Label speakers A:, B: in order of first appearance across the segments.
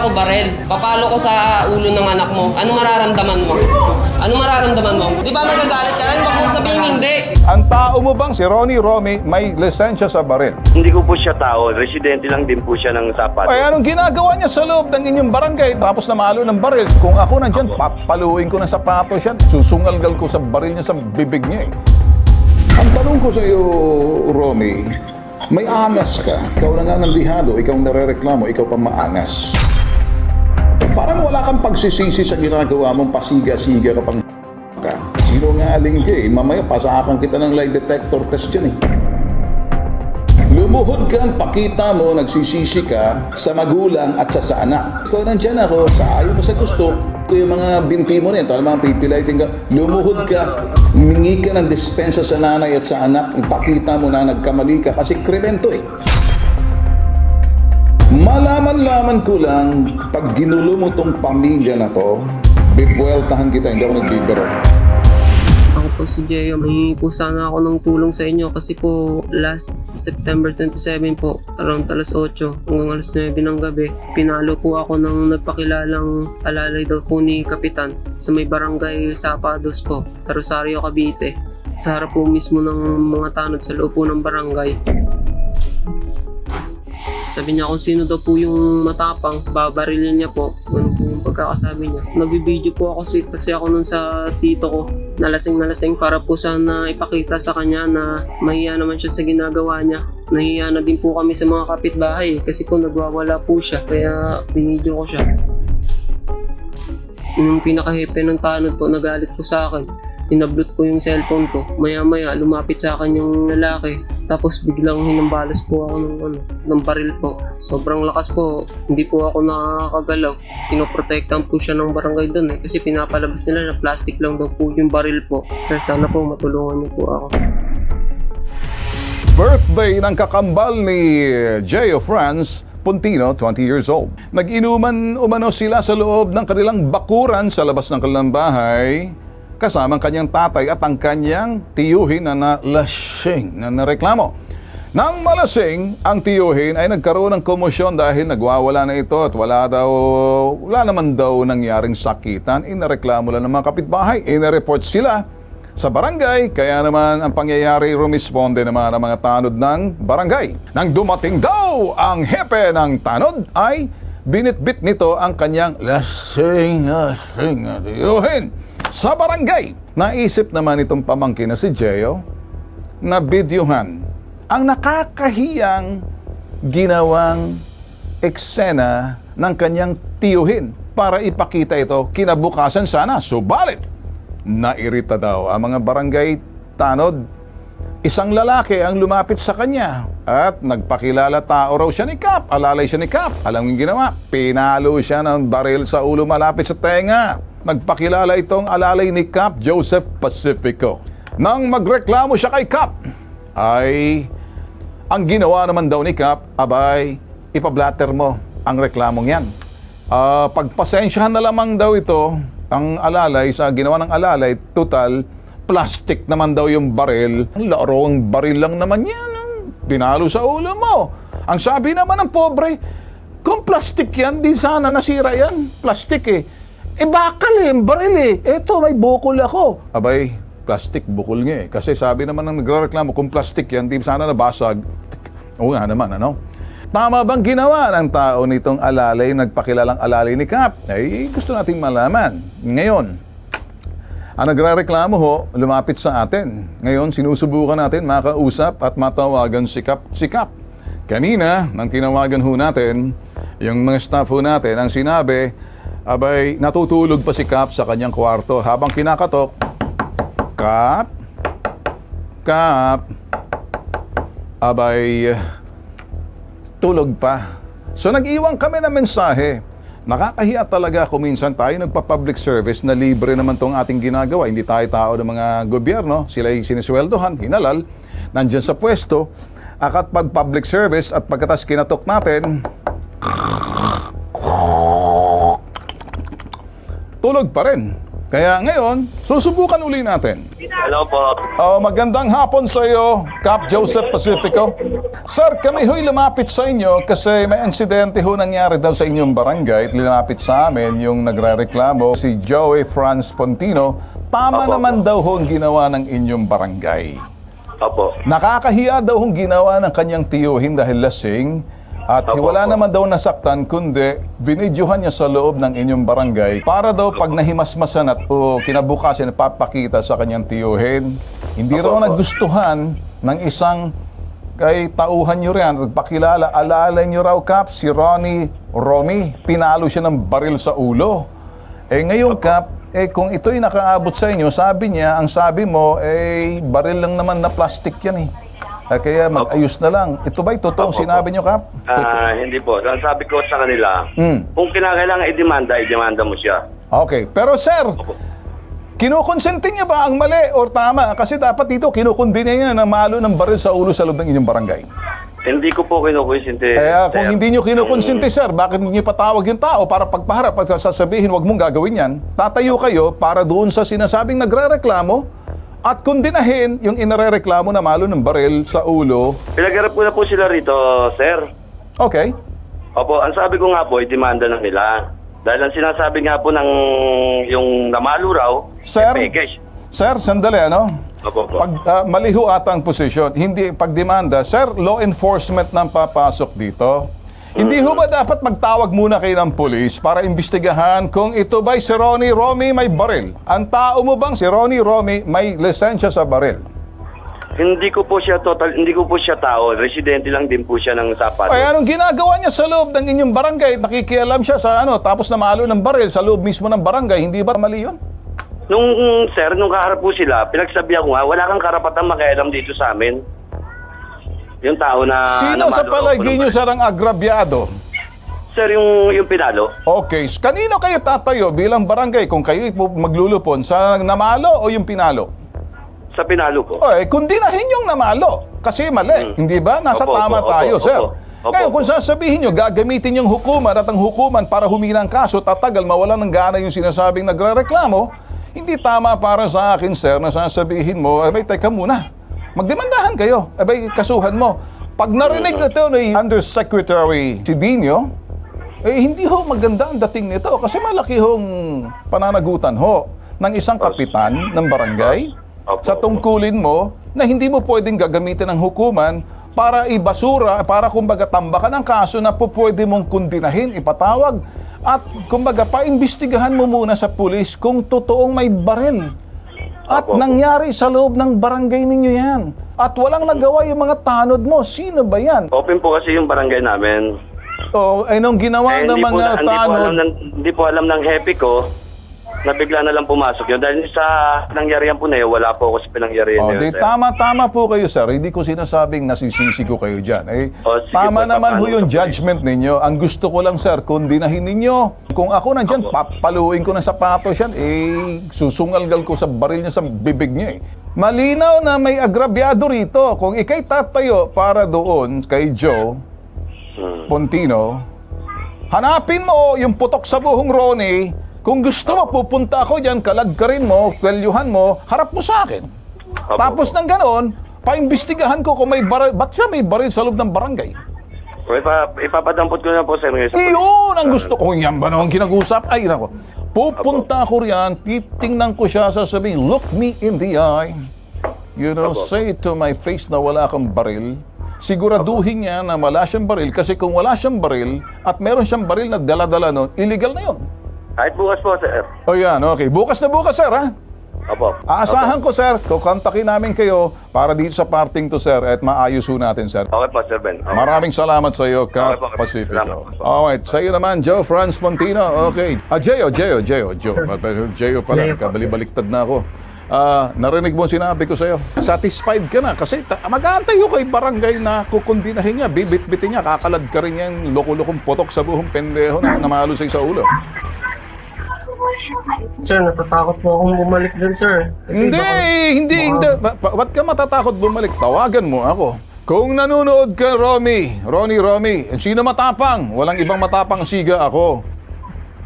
A: o barel. Papalo ko sa ulo ng anak mo. Ano mararamdaman mo? Ano mararamdaman mo? Di ba magagalit ka rin? Huwag mong sabihin hindi.
B: Ang tao mo bang si Ronnie Romy may lisensya sa baril?
C: Hindi ko po siya tao. Residente lang din po siya ng sapatos.
B: Ay, anong ginagawa niya sa loob ng inyong barangay tapos namalo ng baril? Kung ako nandyan, papaluin ko ng sapatos yan. Susungalgal ko sa baril niya sa bibig niya eh. Ang tanong ko sa iyo, Romy, may angas ka. Ikaw na nga nandihado, ikaw narereklamo, ikaw pa maangas. Parang wala kang pagsisisi sa ginagawa mong pasiga-siga ka pang ka. Sinungaling ka eh. Mamaya pasakan kita ng lie detector test dyan eh. Lumuhod ka, pakita mo, nagsisisi ka sa magulang at sa anak. Ikaw nandyan ako, sa ayaw mo sa gusto, ko yung mga binti mo rin, talagang pipilitin ka, lumuhod ka, humingi ka ng dispensa sa nanay at sa anak, ipakita mo na nagkamali ka kasi krimen to eh. Malaman-laman ko lang, pag ginulo mo tong pamilya na to, bibueltahan kita, hindi ako nagbibiro.
A: Ako po si Jeyo. May po sana ako ng tulong sa inyo kasi po last September 27 po, around alas 8 hanggang alas 9 ng gabi, pinalo po ako ng nagpakilalang alalay daw po ni Kapitan sa may barangay Sapados po, sa Rosario, Cavite. Sa harap po mismo ng mga tanod sa loob po ng barangay. Sabi niya kung sino daw po yung matapang, babarilin niya po. Ganun po yung pagkakasabi niya. Nagbibideo po ako kasi ako nun sa tito ko. Nalasing para po sana ipakita sa kanya na mahiya naman siya sa ginagawa niya. Nahiya na din po kami sa mga kapitbahay kasi po nagwawala po siya. Kaya binidyo ko siya. Yung pinaka-hepe ng tanod po, nagalit po sa akin. Inablot po yung cellphone ko. Maya-maya lumapit sa akin yung lalaki. Tapos biglang hinambalas po ako ng baril po. Sobrang lakas po. Hindi po ako nakakagalaw. Pinoprotektan po siya ng barangay doon eh. Kasi pinapalabas nila na plastic lang daw po yung baril po. Sir, sana po matulungan niyo po ako.
B: Birthday ng kakambal ni Jeyo Franz Puntino, 20 years old. Nag-inuman umano sila sa loob ng kanilang bakuran sa labas ng kanilang bahay kasama ang kanyang tatay at ang kanyang tiyuhin na nalasing na nareklamo. Nang malasing, ang tiyuhin ay nagkaroon ng komosyon dahil nagwawala na ito at wala naman daw nangyaring sakitan. Inareklamo lang ng mga kapitbahay. Inareport sila sa barangay, kaya naman ang pangyayari rumisponde naman ang mga tanod ng barangay. Nang dumating daw ang hepe ng tanod ay binitbit nito ang kanyang lasing na tiyuhin sa barangay. Naisip naman itong pamangkin na si Jeyo na videohan ang nakakahiyang ginawang eksena ng kanyang tiyuhin para ipakita ito kinabukasan sana. Subalit, nairita daw ang mga barangay tanod. Isang lalaki ang lumapit sa kanya at nagpakilala tao raw siya ni Kap. Alalay siya ni Kap. Alam yung ginawa? Pinalo siya ng baril sa ulo malapit sa tenga. Nagpakilala itong alalay ni Kap, Joseph Pacifico. Nang magreklamo siya kay Kap, ay ang ginawa naman daw ni Kap, abay, ipablatter mo ang reklamong yan. Pagpasensyahan na lamang daw ito, ang alalay, sa ginawa ng alalay, total, plastic naman daw yung baril. Ang larong baril lang naman yan. Binalo sa ulo mo. Ang sabi naman ng pobre, kung plastic yan, di sana nasira yan. Plastic eh. Bakal eh, baril eh. Eto, may bukol ako. Abay, plastic, bukol nga eh. Kasi sabi naman ng nagreklamo, kung plastic yan, di sana nabasag. Oo nga naman, ano? Tama bang ginawa ng tao nitong alalay, nagpakilalang alalay ni Kap? Ay, gusto nating malaman. Ngayon, ang nagrereklamo ho, lumapit sa atin. Ngayon, sinusubukan natin makausap at matawagan si Kap. Kanina, nang tinawagan ho natin, yung mga staff ho natin, ang sinabi, abay, natutulog pa si Kap sa kanyang kwarto habang kinakatok. Kap? Abay, tulog pa. So nag-iwan kami ng mensahe. Nakakahiya talaga kung minsan tayo nagpa-public service na libre naman tong ating ginagawa. Hindi tayo tao ng mga gobyerno. Sila yung sinisweldohan, hinalal, nandyan sa pwesto. At pag public service at pagkatas kinatok natin, tulog pa rin. Kaya ngayon, susubukan uli natin.
C: Hello po.
B: Magandang hapon sa iyo, Cap Joseph Pacifico. Sir, kami ho'y lumapit sa inyo kasi may insidente ho nangyari daw sa inyong barangay. Lumapit sa amin yung nagrereklamo si Joey Franz Pontino. Tama
C: Opo.
B: naman daw ho ang ginawa ng inyong barangay.
C: Opo.
B: Nakakahiya daw hong ginawa ng kanyang tiyuhin dahil lasing at
C: Opo,
B: wala
C: opo.
B: naman daw nasaktan kundi binidyohan niya sa loob ng inyong barangay para daw pag nahimasmasan at kinabukasan papakita sa kanyang tiyuhin. Hindi
C: Opo,
B: raw
C: opo.
B: nagustuhan ng isang kay tauhan nyo riyan, nagpakilala, alala nyo raw, Kap, si Ronnie Romy, pinalo siya ng baril sa ulo. Ngayon, Kap, kung ito'y nakaabot sa inyo, sabi niya, ang sabi mo, baril lang naman na plastic yan kaya mag-ayos na lang. Ito ba'y totoong
C: Opo,
B: sinabi nyo, Kap?
C: Hindi po. Ang sabi ko sa kanila, kung kinakailangan i-demanda mo siya.
B: Okay, pero sir,
C: Opo.
B: kinukonsente niya ba ang mali o tama? Kasi dapat dito, kinukundi niya na malo ng baril sa ulo sa loob ng inyong barangay.
C: Hindi ko po kinukonsinti.
B: Kaya kung hindi nyo kinukonsente, sir, bakit nyo patawag yung tao para pagpaharap at sasabihin, wag mong gagawin yan? Tatayo kayo para doon sa sinasabing nagre-reklamo at kundinahin yung inarereklamo na malo ng baril sa ulo.
C: Pinagharap ko na po sila rito, sir.
B: Okay.
C: Opo, ang sabi ko nga po, i-demanda na nila. Dahil ang sinasabi nga po ng yung namalo raw,
B: Sir?
C: pekes.
B: Sir, sandali, ano?
C: Opo, opo.
B: Pag maliho ata ang posisyon, hindi pagdemanda, sir, law enforcement nang papasok dito. Hindi ho ba dapat magtawag muna kayo ng pulis para imbestigahan kung ito ba'y si Ronnie Romy may baril? Ang tao mo bang si Ronnie Romy may lisensya sa baril?
C: Hindi ko po siya tao. Residente lang din po siya ng Sapat.
B: Ay, anong ginagawa niya sa loob ng inyong barangay? Nakikialam siya sa tapos na malo ng baril sa loob mismo ng barangay. Hindi ba mali yun?
C: Nung kaharap po sila, pinagsabihan ko nga, wala kang karapatang makialam dito sa amin. Yung tao na...
B: Sino sa palagi niyo sarang agrabyado?
C: Sir, yung pinalo.
B: Okay, kanino kayo tatayo bilang barangay kung kayo maglulupon? Sa namalo o yung pinalo?
C: Sa pinalo po.
B: Okay, kundinahin yung namalo. Kasi mali, hindi ba? Nasa
C: Opo,
B: tama
C: opo,
B: tayo,
C: opo,
B: sir.
C: opo.
B: Ngayon, kung sasabihin nyo, gagamitin yung hukuman at ang hukuman para huminang kaso, tatagal, mawalan ng gana yung sinasabing nagre-reklamo, hindi tama para sa akin, sir, na sasabihin mo, teka muna, magdemandahan kayo, kasuhan mo. Pag narinig ito ni Undersecretary Sidinio, hindi ho maganda ang dating nito kasi malaki hong pananagutan ho ng isang kapitan ng barangay sa tungkulin mo na hindi mo pwedeng gagamitin ng hukuman para ibasura, para kumbaga tambakan ang kaso na pwede mong kundinahin, ipatawag at kumbaga paimbestigahan mo muna sa pulis kung totoong may baril. At nangyari sa loob ng barangay ninyo yan. At walang nagawa yung mga tanod mo. Sino ba yan?
C: Open po kasi yung barangay namin.
B: Nung ginawa ng mga tanod...
C: Hindi po alam ng happy ko na bigla na lang pumasok yun. Dahil sa nangyarihan po na yun, wala po ako sa pinangyarihan na yun.
B: Tama po kayo, sir. Hindi ko sinasabing nasisisi ko kayo dyan.
C: Sige
B: Tama
C: po,
B: naman ho
C: paano
B: yung
C: po?
B: judgment ninyo. Ang gusto ko lang, sir, kundinahin ninyo. Kung ako nandyan, papaluin ko ng sapatos yan, susungalgal ko sa baril niya sa bibig niya. Malinaw na may agrabyado rito. Kung ikay tatayo para doon kay Joe Pontino, hanapin mo yung putok sa buhong Ronnie. Kung gusto mo, pupunta ako dyan, kalagkarin mo, kalyuhan mo, harap mo sa akin. Tapos ng ganon, paimbestigahan ko kung may baril. Ba't siya may baril sa loob ng barangay?
C: Ipapadampot ko na po sa mga
B: Iyon ang gusto ko. Yan ba naman kinag-usap? Ay, nako. Pupunta ko riyan, titingnan ko siya, sasabihin, look me in the eye. Say to my face na wala kang baril. Siguraduhin niya na wala siyang baril kasi kung wala siyang baril at meron siyang baril na dala-dala nun, illegal na yun.
C: Kahit bukas po, sir.
B: O yan, okay. Bukas na bukas, sir, ha?
C: Opo.
B: Aasahan ko, sir. Kukontakin namin kayo para dito sa parting to, sir, at maayos ho natin, sir.
C: Okay po, Sir Ben. Okay.
B: Maraming salamat sa iyo, Cap
C: Okay po,
B: Pacifico.
C: salamat po.
B: Alright, sa iyo naman, Joe Franz Pontino. Okay. Joe pala, kabali-baliktad na ako. Narinig mo sinabi ko sa iyo. Satisfied ka na kasi mag-aantay ko kay barangay na kukundinahin niya, bibit-bitin niya, kakalad ka rin yung loko-lokong potok sa buhong pendeho na namalo sa ulo.
A: Sir, natatakot po akong bumalik dun, sir. Kasi
B: Hindi. Ba't ka matatakot bumalik? Tawagan mo ako. Kung nanonood ka, Ronnie, sino matapang? Walang ibang matapang siga ako.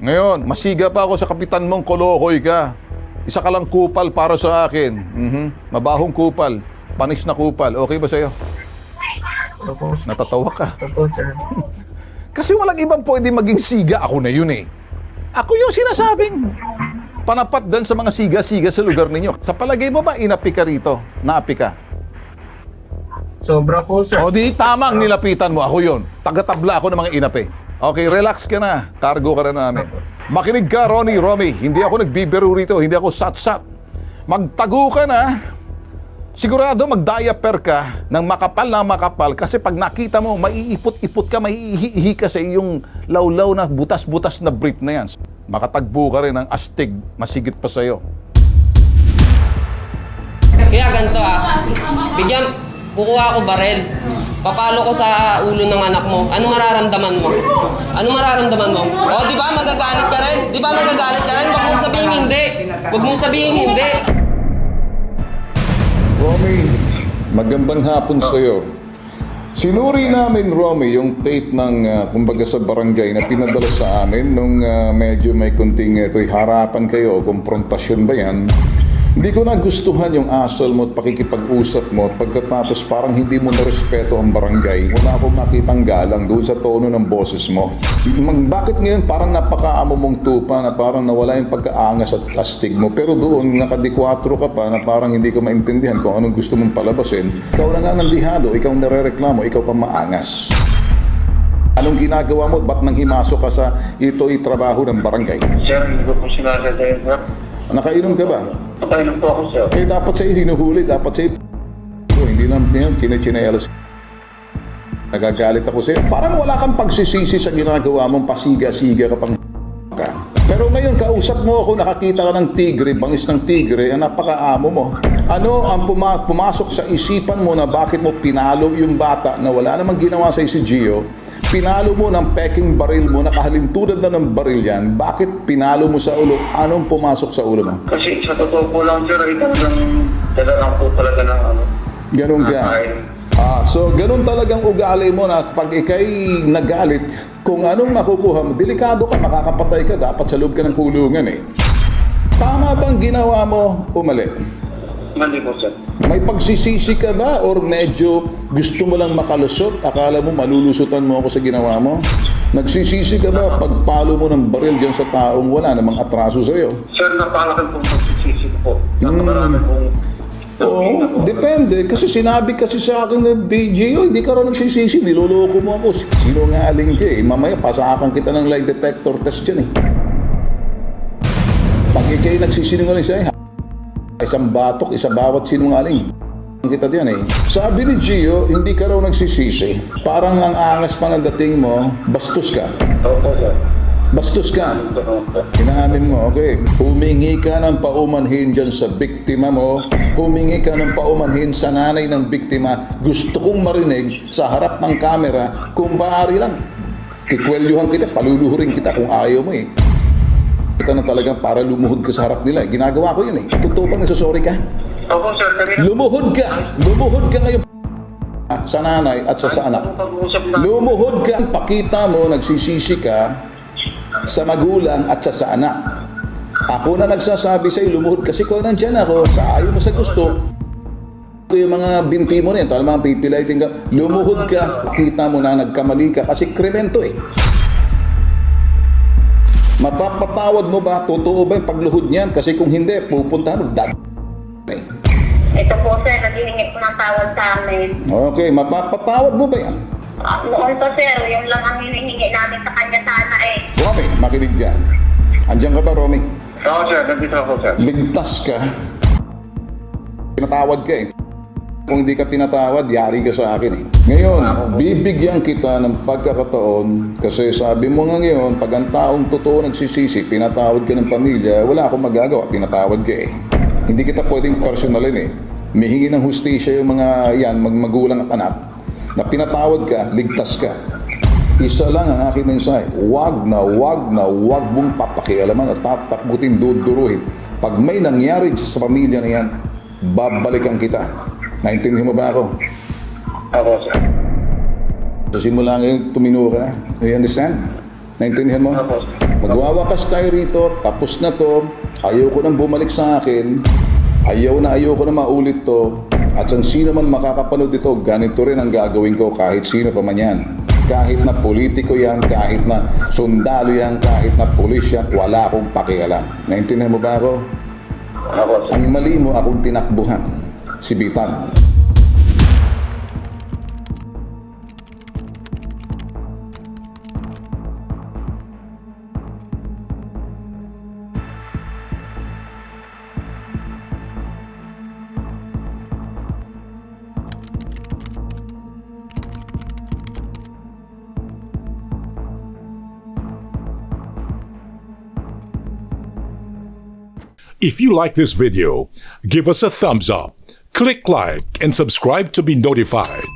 B: Ngayon, masiga pa ako sa kapitan mong kolokoy ka. Isa ka lang kupal para sa akin. Mabahong kupal. Panis na kupal. Okay ba sa'yo?
D: Opo,
B: Natatawa ka.
D: opo, sir.
B: Kasi walang ibang pwede maging siga. Ako na yun eh. Ako yung sinasabing panapat dan sa mga siga-siga sa lugar ninyo. Sa palagay mo ba, inapi ka rito? Naapi ka?
D: Sobra po, sir.
B: O di, tama ang nilapitan mo. Ako yun. Tagatabla ako ng mga inapi. Okay, relax ka na. Cargo ka na namin. Makinig ka, Romy. Hindi ako nagbibiro rito. Hindi ako sat-sat. Magtago ka na. Sigurado mag-diaper ka ng makapal na makapal kasi pag nakita mo, maiipot-ipot ka, maiihi ka sa iyong lawlaw na butas-butas na brief na yan. Makatagbo ka rin ng astig, masigit pa sa'yo.
A: Kaya ganito bigyan, kukuha ko barel. Papalo ko sa ulo ng anak mo. Anong mararamdaman mo? Anong mararamdaman mo? O, di ba magagalit ka rin? Di ba magagalit ka rin? Huwag mong sabihin hindi. Huwag mong sabihin hindi.
B: Romy, magandang hapon sa'yo. Sinuri namin, Romy, yung tape ng, kumbaga sa barangay na pinadala sa amin nung medyo may kunting harapan kayo o konfrontasyon ba yan. Hindi ko nagustuhan yung asal mo at pakikipag-usap mo at pagkatapos parang hindi mo narespeto ang barangay. Wala akong makitang galang doon sa tono ng boses mo. Bakit ngayon parang napakaamo mong tupa na parang nawala yung pagkaangas at astig mo pero doon nakadikwatro ka pa na parang hindi ko maintindihan kung anong gusto mong palabasin. Ikaw na nga nandihado, ikaw narereklamo, ikaw pa maangas. Anong ginagawa mo? Ba't nang himasok ka sa ito'y trabaho ng barangay?
E: Sir, hindi ko po sinasadya, sir.
B: Nakainom ka ba?
E: Nakainom po ako, sir.
B: Eh, dapat sa'yo hinuhuli, dapat sa'yo hindi lang yan, kinichinelas. Nagagalit ako sa'yo. Parang wala kang pagsisisi sa ginagawa mong pasiga-siga ka pang ka. Pero ngayon, kausap mo ako, nakakita ka ng tigre, bangis ng tigre, ang napakaamo mo. Ano ang pumasok sa isipan mo na bakit mo pinalo yung bata na wala namang ginawa sa si Gio? Pinalo mo ng peking baril mo, nakahalintulad na ng baril yan. Bakit pinalo mo sa ulo? Anong pumasok sa ulo mo?
E: Kasi sa totoo po lang, sir, ay talagang po talaga ng ano.
B: Ganun ka. So ganun talagang ugali mo na pag ikay nagalit, kung anong makukuha mo, delikado ka, makakapatay ka, dapat sa loob ka ng kulungan eh. Tama bang ginawa mo o mali?
E: Mali po, sir.
B: May pagsisisi ka ba or medyo gusto mo lang makalusot? Akala mo malulusutan mo ako sa ginawa mo? Nagsisisi ka ba pagpalo mo ng baril dyan sa taong wala namang atraso sa'yo?
E: Sir, napakalaking pong pagsisisi ko po. Napakarami pong...
B: Oo, depende. Kasi sinabi kasi sa akin na DJ, hindi ka raw nagsisisi, niloloko mo ako. Sinungaling ka eh. Mamaya pasakan kita ng lie detector test dyan eh. Pag ikay nagsisinungaling sa'yo, isang batok, isa bawat sinungaling. Kita diyan eh. Sabi ni Gio, hindi ka raw nagsisisi. Parang ang angas pa ng dating mo, bastos ka.
E: Opo, sir.
B: Bastos ka.
E: Totoo po.
B: Inaamin mo, okay. Humingi ka ng paumanhin dyan sa biktima mo. Humingi ka ng paumanhin sa nanay ng biktima. Gusto kong marinig sa harap ng kamera kung maaari lang. Kikwelyuhan kita, paluluhurin kita kung ayaw mo eh. Kita na talagang para lumuhod ka sa harap nila. Ginagawa ko yun eh. Totoo bang nagsasorry ka?
E: Opo, sir. Kanina
B: Lumuhod ka! Lumuhod ka ngayon sa nanay at sa anak.
E: pag-uusap na...
B: Lumuhod ka, pakita mo, nagsisisi ka sa magulang at sa anak. Ako na nagsasabi sa'yo, lumuhod kasi ko nandyan ako, sa ayaw mo sa gusto. Yung mga binti mo rin, talagang pipilitin ka, lumuhod ka, pakita mo na nagkamali ka kasi kremento eh. Mapapatawad mo ba? Totoo ba yung pagluhod niyan? Kasi kung hindi, pupuntahan mo,
F: Ito po, sir, naghihingi po ng tawad sa amin.
B: Okay, mapapatawad mo ba yan?
F: Noon po, sir, yung lang ang hinihingi namin sa kanya sana eh.
B: Romy, makinig dyan. Andiyan ka ba, Romy?
E: Oo, sir. Nandito ako, sir.
B: Ligtas ka. Pinatawad ka eh. Kung hindi ka pinatawad, yari ka sa akin eh. Ngayon, bibigyan kita ng pagkakataon kasi sabi mo nga ngayon, pag ang taong totoo nagsisisi, pinatawad ka ng pamilya, wala akong magagawa, pinatawad ka eh. Hindi kita pwedeng personalin eh. Mihingi ng hustisya yung mga yan, magulang at anak. Na pinatawad ka, ligtas ka. Isa lang ang aking mensahe, wag mong papakialaman at tatakbutin, duduruhin. Pag may nangyari sa pamilya na yan, babalikan kita. Naintindihan mo ba ako?
E: Opo, sir.
B: Sa simula ngayon, tumino ka na. You understand? Naintindihan mo?
E: Opo, sir.
B: Magwawakas tayo rito, tapos na to. Ayaw ko nang bumalik sa akin. Ayaw ko na maulit to. At ang sino man makakapanood ito, ganito rin ang gagawin ko kahit sino pa man yan. Kahit na politiko yan, kahit na sundalo yan, kahit na pulis yan, wala akong pakialam. Naintindihan mo ba ako?
E: Ako, sir.
B: Ang mali mo akong tinakbuhan. Si Bitan.
G: If you like this video, give us a thumbs up, click like, and subscribe to be notified.